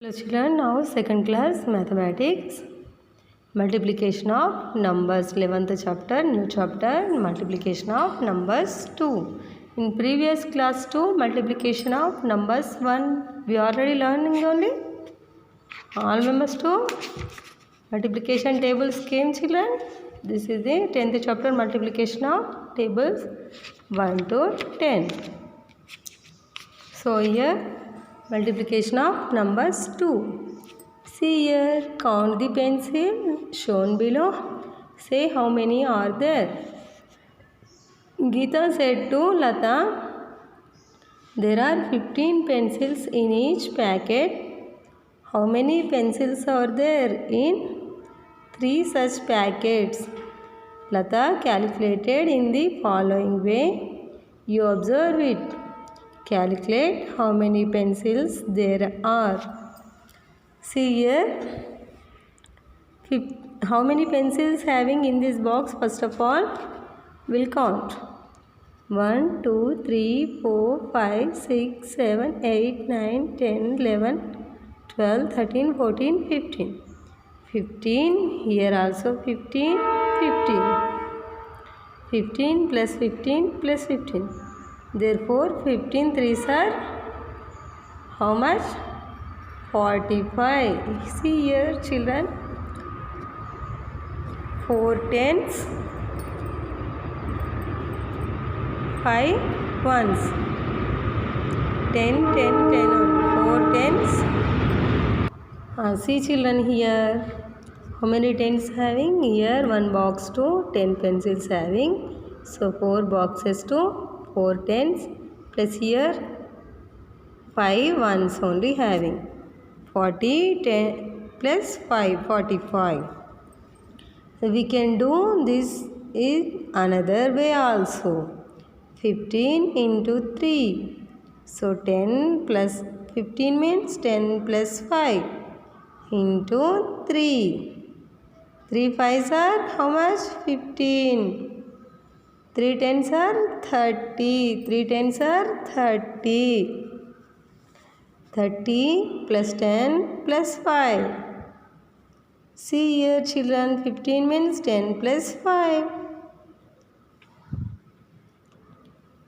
Hello children, now second class mathematics, multiplication of numbers, 11th chapter, new chapter, multiplication of numbers 2. In previous class 2, multiplication of numbers 1, we already learning only. All members 2, multiplication tables came children. This is the 10th chapter, multiplication of tables 1 to 10. So here multiplication of numbers 2. See here, count the pencil shown below. Say how many are there. Geeta said to Lata, there are 15 pencils in each packet. How many pencils are there in 3 such packets? Lata calculated in the following way. You observe it. Calculate how many pencils there are. See here, how many pencils having in this box? First of all, we'll count. 1, 2, 3, 4, 5, 6, 7, 8, 9, 10, 11, 12, 13, 14, 15. 15, here also 15, 15. 15 plus 15 plus 15. Therefore, 15 threes are how much? 45. See here children, 4 tens, 5 ones, 10, 10, 10 only, 4 tens. See children here, how many tens having? Here one box to 10 pencils having. So 4 boxes to 4 tens plus here 5 ones only having. 40 10 plus 5 45. So we can do this in another way also. 15 into 3. So 10 plus 15 means 10 plus 5 into 3. 3 5s are how much? 15. 3 tens are 30. 3 tens are 30. 30 plus 10 plus 5. See here children, 15 means 10 plus 5.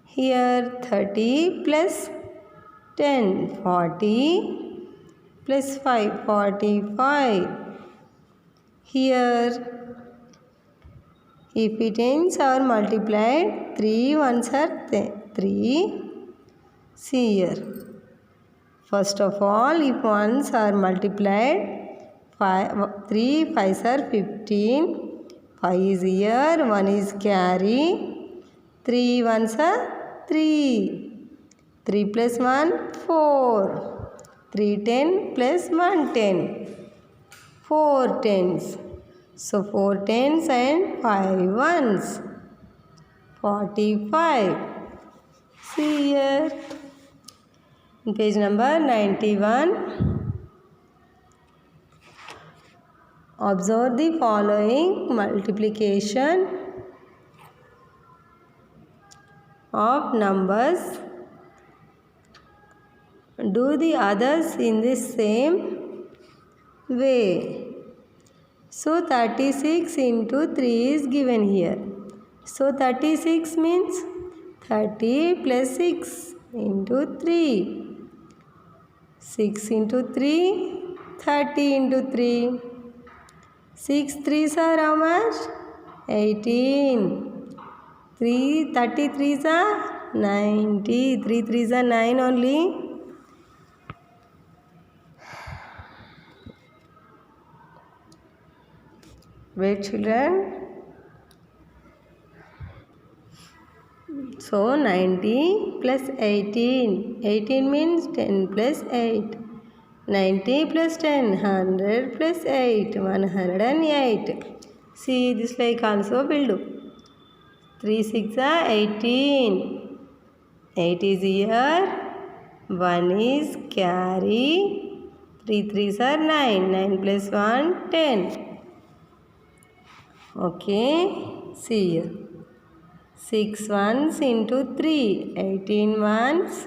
Here 30 plus 10, 40 plus 5, 45. Here, if tens are multiplied, 3 ones are 3. See here. First of all, if ones are multiplied, 3 5s are 15. 5 is here, 1 is carry. 3 ones are 3. 3 plus 1, 4. 3 10 plus 1 10. 4 tens. So 4 tens and 5 ones. 45. See here. Page number 91. Observe the following multiplication of numbers. Do the others in the same way. So 36 into 3 is given here. So 36 means 30 plus 6 into 3. 6 into 3, 30 into 3. 6 3s are how much? 18. 33s are 90. 3 3s are 9 only. Wait children. So 90 plus 18. 18 means 10 plus 8. 90 plus 10. 100 plus 8. 108. See this like also will do. 3 6 are 18. 8 is here. 1 is carry. 3 3s are 9. 9 plus 1 10. Okay. See here. 6 ones into 3. 18 ones.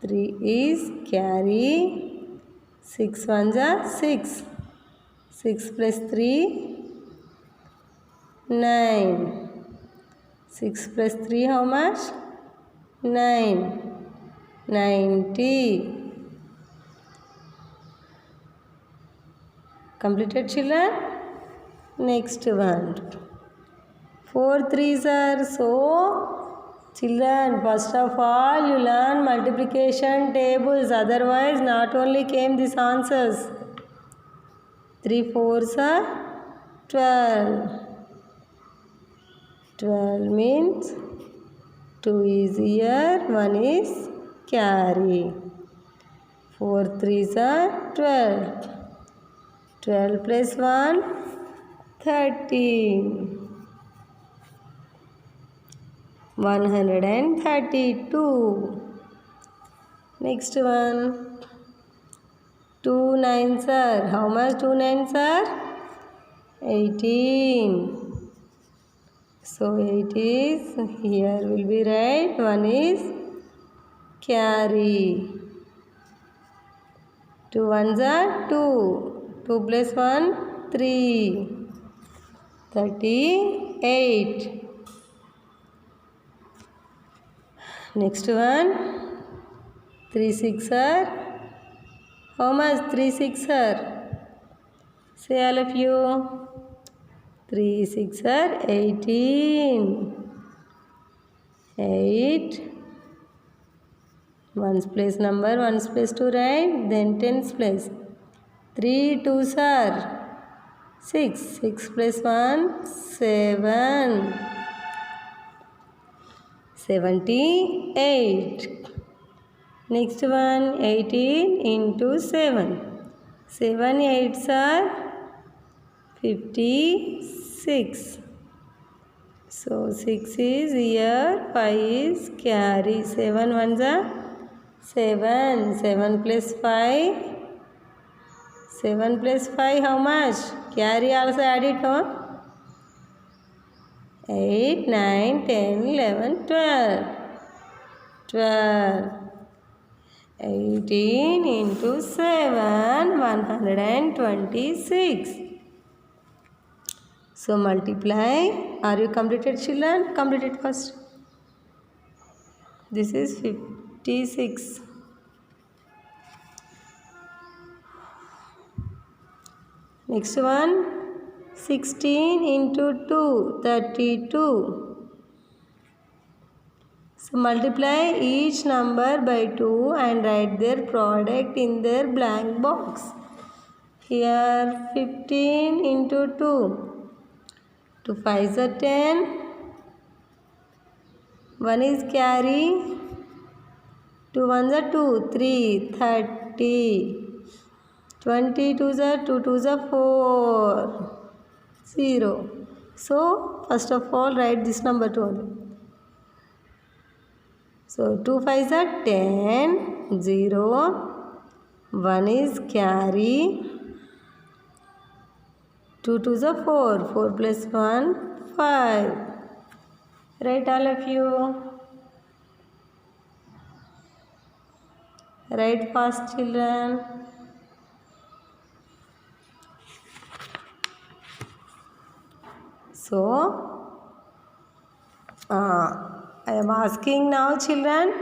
3 is carry. 6 ones are 6. 6 plus 3, 9. 6 plus 3 how much? 9. 90. Completed children? Next one. 4 3s are so. Children, first of all you learn multiplication tables, otherwise not only came these answers. 3 4s are 12. 12 means 2 is here, 1 is carry. 4 3s are 12. 12 plus 1, 13. 132. Next one. 2 9s are, how much 2 9s are? 18. So 8 is, here will be right, 1 is carry. 2 1s are 2. 2 plus 1, 3. 38. Next one. 3 6 are, how much 3 6 are? Say all of you. 3 6 are 18. 8. 1's place number, 1's place to write, then 10's place. 3 2's are 6. 6 plus 1, 7. 78. Next one, 18 into 7. 7 8's are 56. So 6 is here, 5 is carry. 7 1s are 7. 7 plus 5. 7 plus 5 how much? Carry also add it on. 8 9 10 11 12. 12. 18 into 7, 126. So multiply. Are you completed children? Complete it first. This is 56. Next one. 16 into 2, 32. So multiply each number by 2 and write their product in their blank box. Here 15 into 2. 2 5s are 10. 1 is carry. 2 1s are 2. 3. 30. 20 2s are 2 2s are 4. 0. So first of all write this number 2 only. So 2 5s are 10. 0. 1 is carry. 2 2s are 4. 4 plus 1, 5. Write all of you. Write fast children. So, I am asking now children,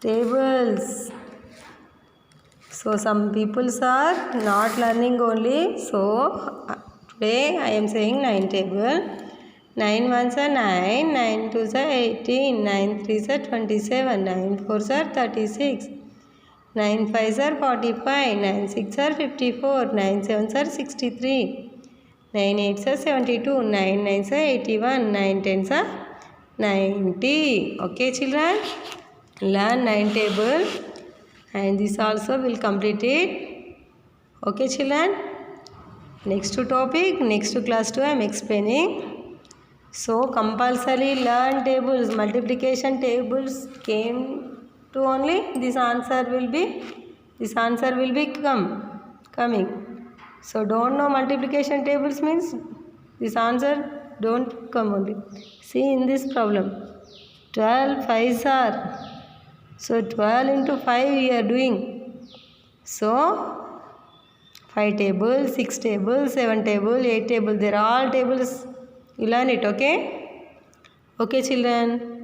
tables. So, some people are not learning only. So, today I am saying 9 table. 9 1s are 9, 9 2s are 18, 9 3s are 27, 9 4s are 36, 9 5s are 45, 9 6 are 54, 9 7s are 63. 9 8s are 72, 9 9s are 81, 9 10s are 90. Okay children, learn 9 table and this also will complete it. Okay children, next topic, next class 2 I am explaining. So compulsory learn tables, multiplication tables came to only this answer will be coming. So don't know multiplication tables means this answer don't come only. See in this problem, 12 5s are So 12 into 5 we are doing. So 5 table, 6 table, 7 table, 8 table. There are all tables. You learn it, okay? Okay children.